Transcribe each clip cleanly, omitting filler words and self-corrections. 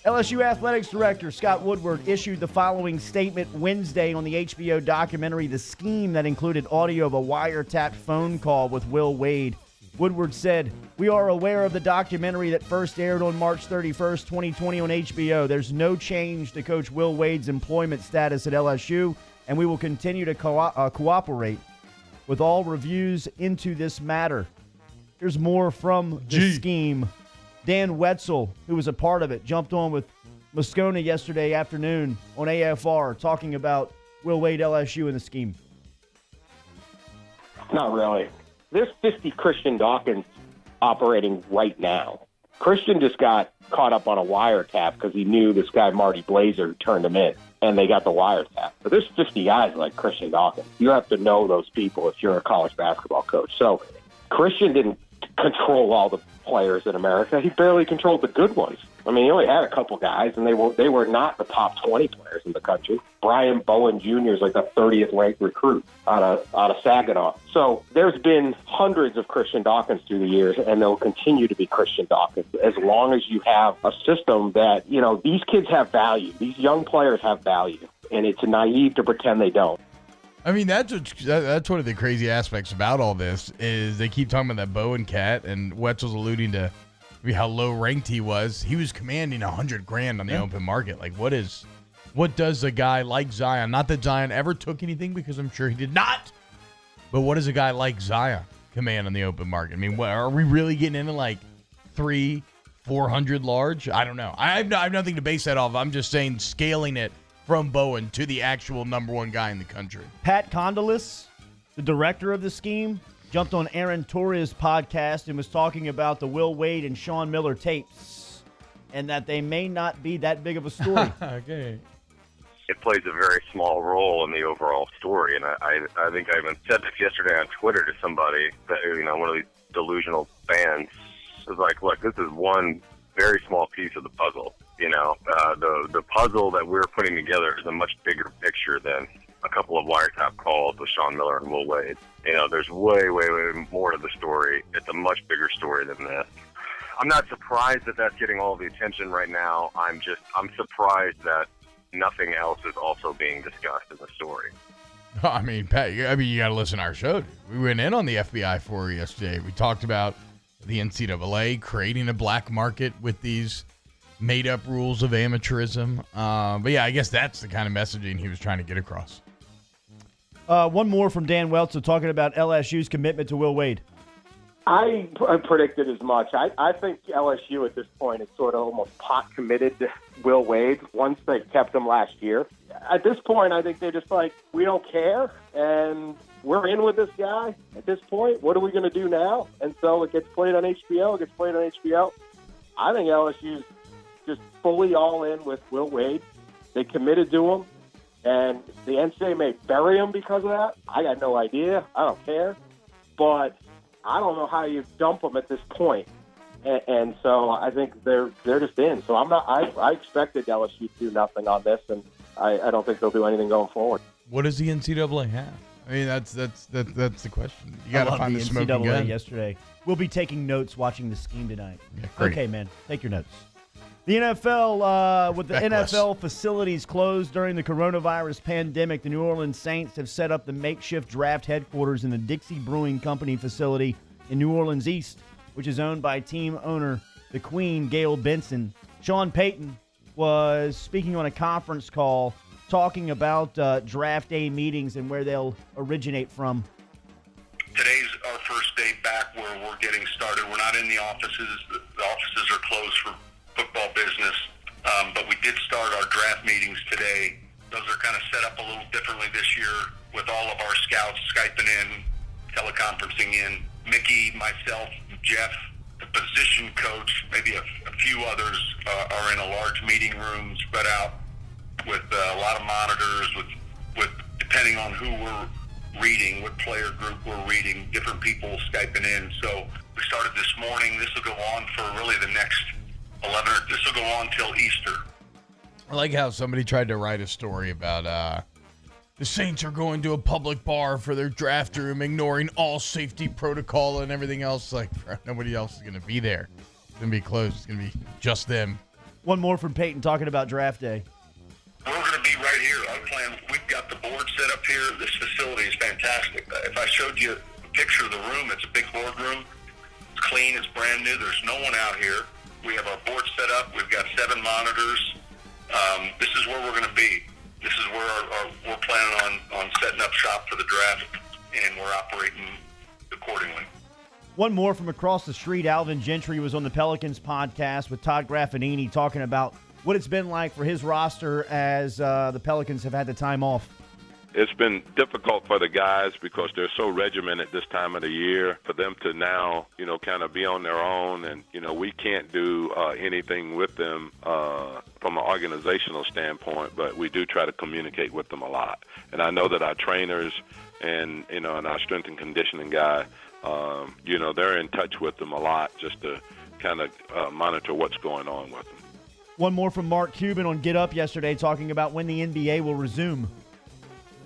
LSU Athletics Director Scott Woodward issued the following statement Wednesday on the HBO documentary The Scheme that included audio of a wiretapped phone call with Will Wade. Woodward said, "We are aware of the documentary that first aired on March 31st, 2020 on HBO. There's no change to Coach Will Wade's employment status at LSU, and we will continue to cooperate with all reviews into this matter." Here's more from The Scheme. Dan Wetzel, who was a part of it, jumped on with Moscona yesterday afternoon on AFR talking about Will Wade, LSU, and The Scheme. Not really. There's 50 Christian Dawkins operating right now. Christian just got caught up on a wiretap because he knew this guy Marty Blazer turned him in, and they got the wiretap. But there's 50 guys like Christian Dawkins. You have to know those people if you're a college basketball coach. So Christian didn't control all the players in America. He barely controlled the good ones. I mean, he only had a couple guys, and they were not the top 20 players in the country. Brian Bowen Jr. is like the 30th ranked recruit out of Saginaw. So there's been hundreds of Christian Dawkins through the years, and there'll continue to be Christian Dawkins as long as you have a system that, you know, these kids have value. These young players have value, and it's naive to pretend they don't. I mean, that's one of the crazy aspects about all this is they keep talking about that Bowen cat, and Wetzel's alluding to maybe how low ranked he was. He was commanding $100,000 on the open market. Like, what does a guy like Zion? Not that Zion ever took anything, because I'm sure he did not. But what does a guy like Zion command on the open market? I mean, are we really getting into like 300-400 large? I don't know. I have nothing to base that off. I'm just saying scaling it from Bowen to the actual number one guy in the country. Pat Condolis, the director of The Scheme, jumped on Aaron Torres' podcast and was talking about the Will Wade and Sean Miller tapes and that they may not be that big of a story. Okay. It plays a very small role in the overall story, and I think I even said this yesterday on Twitter to somebody that, you know, one of these delusional fans was like, look, this is one very small piece of the puzzle. You know, the puzzle that we're putting together is a much bigger picture than a couple of wiretap calls with Sean Miller and Will Wade. You know, there's way, way, way more to the story. It's a much bigger story than this. I'm not surprised that that's getting all the attention right now. I'm surprised that nothing else is also being discussed in the story. I mean, Pat, you got to listen to our show. We went in on the FBI for yesterday. We talked about the NCAA creating a black market with these made-up rules of amateurism. But, yeah, I guess that's the kind of messaging he was trying to get across. One more from Dan Weltz talking about LSU's commitment to Will Wade. I predicted as much. I think LSU at this point is sort of almost pot committed to Will Wade once they kept him last year. At this point, I think they're just like, we don't care, and we're in with this guy at this point. What are we going to do now? And so it gets played on HBO. I think LSU's just fully all in with Will Wade. They committed to him, and the NCAA may bury him because of that. I got no idea. I don't care. But I don't know how you dump them at this point. And so I think they're just in. So I expected LSU to do nothing on this, and I don't think they'll do anything going forward. What does the NCAA have? I mean, that's the question. You got to find the smoking NCAA gun. Yesterday. We'll be taking notes watching The Scheme tonight. Yeah, great. Okay, man. Take your notes. The NFL, with the Feckless. NFL facilities closed during the coronavirus pandemic, the New Orleans Saints have set up the makeshift draft headquarters in the Dixie Brewing Company facility in New Orleans East, which is owned by team owner, the Queen, Gayle Benson. Sean Payton was speaking on a conference call talking about draft day meetings and where they'll originate from. Today's our first day back where we're getting started. We're not in the offices. The offices are closed for football business, but we did start our draft meetings today. Those are kind of set up a little differently this year with all of our scouts Skyping in, teleconferencing in. Mickey, myself, Jeff, the position coach, maybe a few others are in a large meeting room spread out with a lot of monitors, with depending on who we're reading, what player group we're reading, different people Skyping in. So we started this morning. This will go on for really the next 11, this will go on till Easter. I like how somebody tried to write a story about the Saints are going to a public bar for their draft room, ignoring all safety protocol and everything else. Like, nobody else is going to be there. It's going to be closed. It's going to be just them One more from Peyton talking about draft day. We're going to be right here. Our plan, we've got the board set up here. This facility is fantastic. If I showed you a picture of the room, it's a big boardroom. It's clean. It's brand new. There's no one out here. We have our board set up. We've got 7 monitors. This is where we're going to be. This is where we're planning on setting up shop for the draft, and we're operating accordingly. One more from across the street. Alvin Gentry was on the Pelicans podcast with Todd Graffinini talking about what it's been like for his roster as the Pelicans have had the time off. It's been difficult for the guys because they're so regimented this time of the year. For them to now, kind of be on their own, and we can't do anything with them from an organizational standpoint, but we do try to communicate with them a lot. And I know that our trainers and and our strength and conditioning guy, they're in touch with them a lot just to kind of monitor what's going on with them. One more from Mark Cuban on Get Up yesterday talking about when the NBA will resume.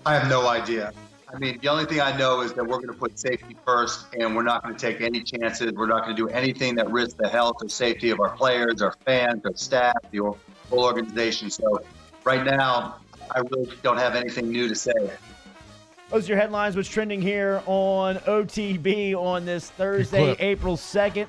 I have no idea. I mean, the only thing I know is that we're going to put safety first, and we're not going to take any chances. We're not going to do anything that risks the health or safety of our players, our fans, our staff, the whole organization. So right now, I really don't have anything new to say. Those are your headlines. What's trending here on OTB on this Thursday, April 2nd.